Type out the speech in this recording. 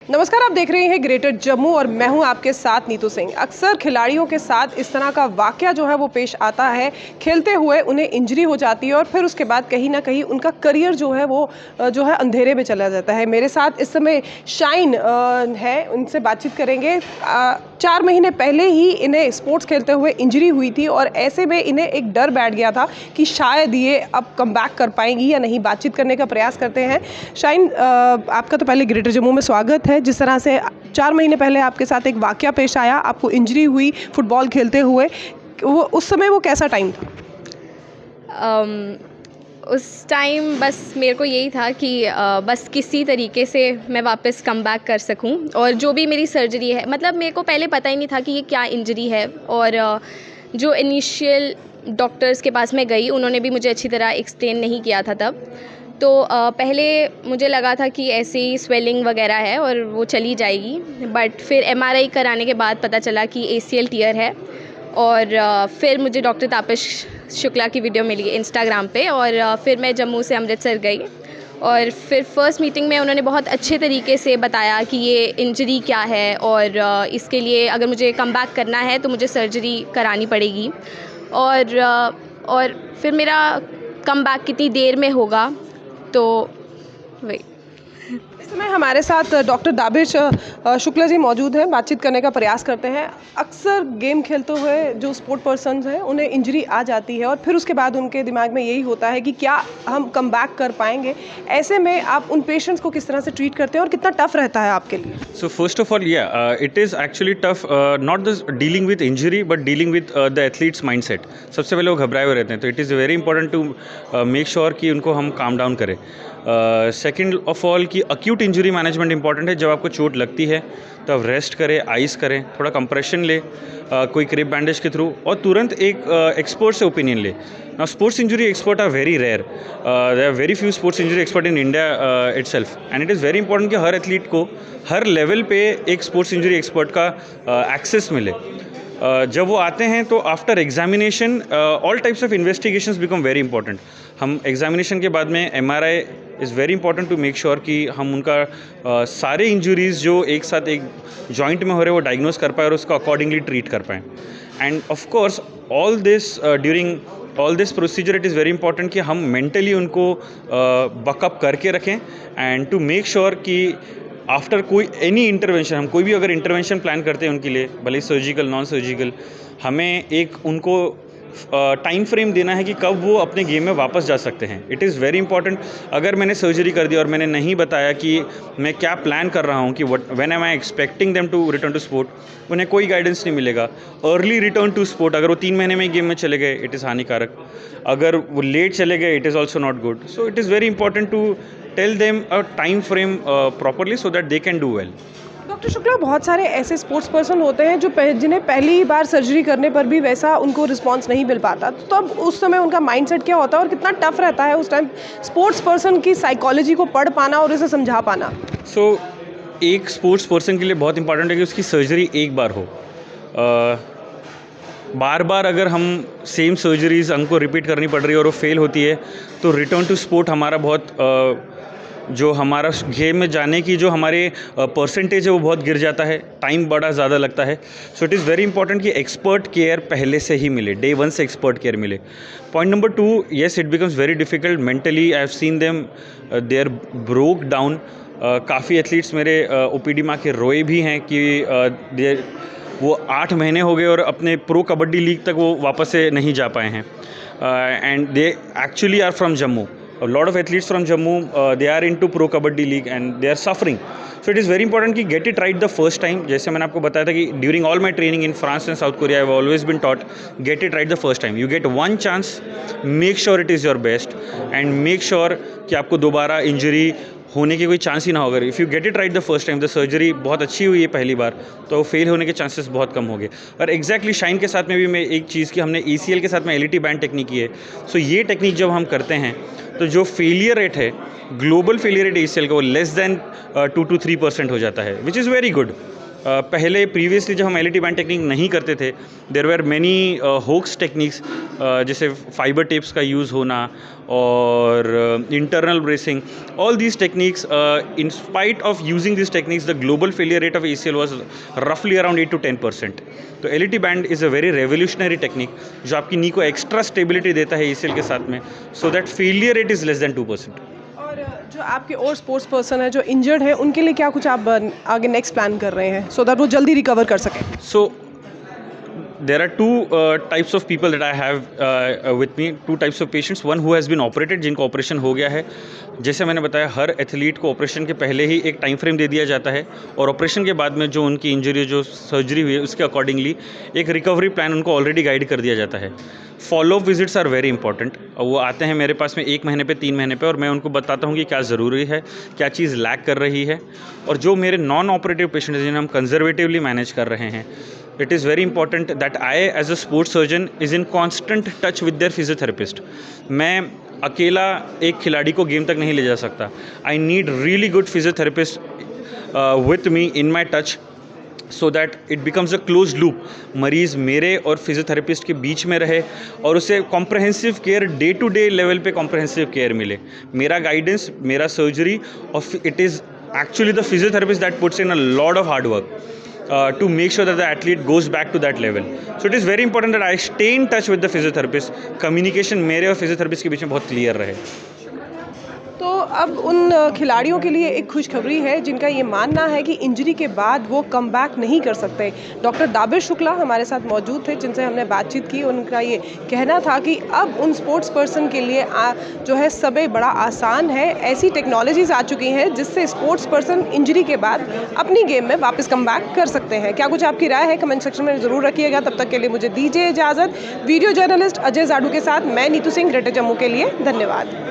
नमस्कार, आप देख रहे हैं ग्रेटर जम्मू और मैं हूं आपके साथ नीतू सिंह। अक्सर खिलाड़ियों के साथ इस तरह का वाकया जो है वो पेश आता है। खेलते हुए उन्हें इंजरी हो जाती है और फिर उसके बाद कहीं ना कहीं उनका करियर जो है वो जो है अंधेरे में चला जाता है। मेरे साथ इस समय शाइन है, उनसे बातचीत करेंगे। 4 महीने पहले ही इन्हें स्पोर्ट्स खेलते हुए इंजरी हुई थी और ऐसे में इन्हें एक डर बैठ गया था कि शायद ये अब कमबैक कर पाएंगी या नहीं। बातचीत करने का प्रयास करते हैं। शाइन, आपका तो पहले ग्रेटर जम्मू में स्वागत है। जिस तरह से 4 महीने पहले आपके साथ एक वाकया पेश आया, आपको इंजरी हुई फुटबॉल खेलते हुए, वो उस समय वो कैसा टाइम था? उस टाइम बस मेरे को यही था कि बस किसी तरीके से मैं वापस कम बैक कर सकूं। और जो भी मेरी सर्जरी है, मतलब मेरे को पहले पता ही नहीं था कि ये क्या इंजरी है। और जो इनिशियल डॉक्टर्स के पास मैं गई, उन्होंने भी मुझे अच्छी तरह एक्सप्लेन नहीं किया था तब। तो पहले मुझे लगा था कि ऐसे ही स्वेलिंग वगैरह है और वो चली जाएगी, बट फिर एमआरआई कराने के बाद पता चला कि एसीएल टियर है। और फिर मुझे डॉक्टर तापस शुक्ला की वीडियो मिली इंस्टाग्राम पे, और फिर मैं जम्मू से अमृतसर गई। और फिर फर्स्ट मीटिंग में उन्होंने बहुत अच्छे तरीके से बताया कि ये इंजरी क्या है और इसके लिए अगर मुझे कम बैक करना है तो मुझे सर्जरी करानी पड़ेगी। और फिर मेरा कम बैक कितनी देर में होगा, तो वही। इस समय हमारे साथ डॉक्टर दाबिश शुक्ला जी मौजूद हैं। बातचीत करने का प्रयास करते हैं। अक्सर गेम खेलते हुए जो स्पोर्ट पर्सन्स हैं उन्हें इंजरी आ जाती है और फिर उसके बाद उनके दिमाग में यही होता है कि क्या हम कम बैक कर पाएंगे। ऐसे में आप उन पेशेंट्स को किस तरह से ट्रीट करते हैं और कितना टफ रहता है आपके लिए? So first of all, it is actually tough, not the dealing with injury, but dealing with the athlete's mindset. सबसे पहले वो घबराए हुए रहते हैं, तो it is very important to make sure कि उनको हम काम डाउन करें। सेकेंड ऑफ ऑल कि अक्यूट इंजरी मैनेजमेंट इंपॉर्टेंट है। जब आपको चोट लगती है तो आप रेस्ट करें, आइस करें, थोड़ा कंप्रेशन ले, कोई क्रेप बैंडेज के थ्रू, और तुरंत एक एक्सपर्ट से ओपिनियन ले। Now, sports injury experts are very rare. There are very few sports injury experts in India itself, and it is very important कि हर एथलीट को हर लेवल पे एक स्पोर्ट्स इंजरी एक्सपर्ट का एक्सेस मिले। जब वो आते हैं तो after examination all types of investigations become very important. हम एग्जामिनेशन के बाद में MRI is very important to make sure कि हम उनका सारे इंजरीज जो एक साथ एक जॉइंट में हो रहे हैं वो डायग्नोज कर पाए और उसको अकॉर्डिंगली ट्रीट कर पाएँ। End of course all this during all this procedure it is very important कि हम मेंटली उनको बकअप करके रखें एंड टू मेक श्योर कि आफ्टर कोई एनी इंटरवेंशन, हम कोई भी अगर इंटरवेंशन प्लान करते हैं उनके लिए, भले सर्जिकल नॉन सर्जिकल, हमें एक उनको टाइम फ्रेम देना है कि कब वो अपने गेम में वापस जा सकते हैं। It is very important. अगर मैंने सर्जरी कर दी और मैंने नहीं बताया कि मैं क्या प्लान कर रहा हूँ कि when am I expecting them to return to sport, उन्हें कोई गाइडेंस नहीं मिलेगा। अर्ली रिटर्न टू स्पोर्ट, अगर वो 3 महीने में गेम में चले गए, इट इज़ हानिकारक। अगर वो लेट चले गए, it is also not good. So it is very important to tell them a time frame properly so that they can do well. Doctor Shukla, बहुत सारे ऐसे स्पोर्ट्स पर्सन होते हैं जो जिन्हें पहली बार सर्जरी करने पर भी वैसा उनको रिस्पांस नहीं मिल पाता, तो अब उस समय उनका माइंडसेट क्या होता है और कितना टफ रहता है उस टाइम स्पोर्ट्स पर्सन की साइकोलॉजी को पढ़ पाना और उसे समझा पाना? एक स्पोर्ट्स पर्सन के लिए बहुत इंपॉर्टेंट है कि उसकी सर्जरी एक बार हो। बार बार अगर हम सेम सर्जरीज हमको रिपीट करनी पड़ रही है और वो फेल होती है, तो रिटर्न टू स्पोर्ट हमारा बहुत जो हमारा गेम में जाने की जो हमारे परसेंटेज है वो बहुत गिर जाता है, टाइम बड़ा ज़्यादा लगता है। So it is very important कि एक्सपर्ट केयर पहले से ही मिले, डे 1 से एक्सपर्ट केयर मिले। Point number 2, yes it becomes very difficult mentally. I have seen them they are broke down. काफ़ी एथलीट्स मेरे ओपीडी में के रोए भी हैं कि वो 8 महीने हो गए और अपने प्रो कबड्डी लीग तक वो वापस से नहीं जा पाए हैं। And they actually are from Jammu. A lot of athletes from Jammu, they are into Pro Kabaddi League and they are suffering. So it is very important कि get it right the first time. जैसे मैंने आपको बताया था कि during all my training in France and South Korea, I have always been taught get it right the first time. You get one chance, make sure it is your best and make sure कि आपको दोबारा injury होने की कोई chance ही ना हो। अगर if you get it right the first time, the surgery बहुत अच्छी हुई है पहली बार, तो फेल होने के चांसेस बहुत कम हो गए। और एग्जैक्टली शाइन के साथ में भी मैं एक चीज़ की, हमने ECL के साथ में LET बैंड टेक्निक की है। सो ये टेक्निक जब हम करते हैं तो जो फेलियर रेट है, ग्लोबल फेलियर रेट ECL का, वो लेस दैन 2 to 3% हो जाता है, विच इज़ वेरी गुड। पहले प्रीवियसली जब हम एलईडी बैंड टेक्निक नहीं करते थे, there were many hoax techniques, जैसे फाइबर टेप्स का यूज़ होना और internal bracing, all these techniques, in spite of using this techniques the global failure rate of ACL was रफली अराउंड 8 to 10%. तो LED band is a very revolutionary technique जो आपकी नी को extra stability देता है ACL के साथ में, so that failure rate is less than 2%. जो आपके और स्पोर्ट्स पर्सन है जो इंजर्ड है, उनके लिए क्या कुछ आप आगे नेक्स्ट प्लान कर रहे हैं सो दैट वो जल्दी रिकवर कर सकें? So there are two types of people that I have with me, two types of patients. One who has been operated, जिनको ऑपरेशन हो गया है. जैसे मैंने बताया, हर एथलीट को ऑपरेशन के पहले ही एक टाइम फ्रेम दे दिया जाता है और ऑपरेशन के बाद में जो उनकी इंजरी, जो सर्जरी हुई है, उसके अकॉर्डिंगली एक रिकवरी प्लान उनको ऑलरेडी गाइड कर दिया जाता है. Follow up visits are very important. वो आते हैं मेरे पास में 1 महीने पे, 3 महीने पे, और मैं उनको बताता हूँ कि क्या ज़रूरी है, क्या चीज़ लैक कर रही है. और जो मेरे नॉन ऑपरेटिव पेशेंट हैं जिन्हें हम कंजर्वेटिवली मैनेज कर रहे हैं, it is very important that I as a sports surgeon is in constant touch with their physiotherapist. मैं अकेला एक खिलाड़ी को गेम तक नहीं ले जा सकता. I need really good physiotherapist with me in my touch so that it becomes a closed loop. मरीज़ मेरे और फिजियोथेरेपिस्ट के बीच में रहे और उसे comprehensive care, day to day level पे कॉम्प्रहेंसिव केयर मिले. मेरा गाइडेंस, मेरा सर्जरी, और it is actually the physiotherapist that puts in a lot of hard work to make sure that the athlete goes back to that level. So it is very important that I stay in touch with the physiotherapist. Communication मेरे और physiotherapist के बीच में बहुत clear रहे. तो अब उन खिलाड़ियों के लिए एक खुशखबरी है जिनका ये मानना है कि इंजरी के बाद वो कम बैक नहीं कर सकते. डॉक्टर दाबिर शुक्ला हमारे साथ मौजूद थे जिनसे हमने बातचीत की. उनका ये कहना था कि अब उन स्पोर्ट्स पर्सन के लिए जो है समय बड़ा आसान है. ऐसी टेक्नोलॉजीज आ चुकी हैं जिससे स्पोर्ट्स पर्सन इंजरी के बाद अपनी गेम में वापस कम बैक कर सकते हैं. क्या कुछ आपकी राय है कमेंट सेक्शन में ज़रूर रखिएगा. तब तक के लिए मुझे दीजिए इजाज़त. वीडियो जर्नलिस्ट अजय जाडू के साथ मैं नीतू सिंह, ग्रेटर जम्मू के लिए. धन्यवाद.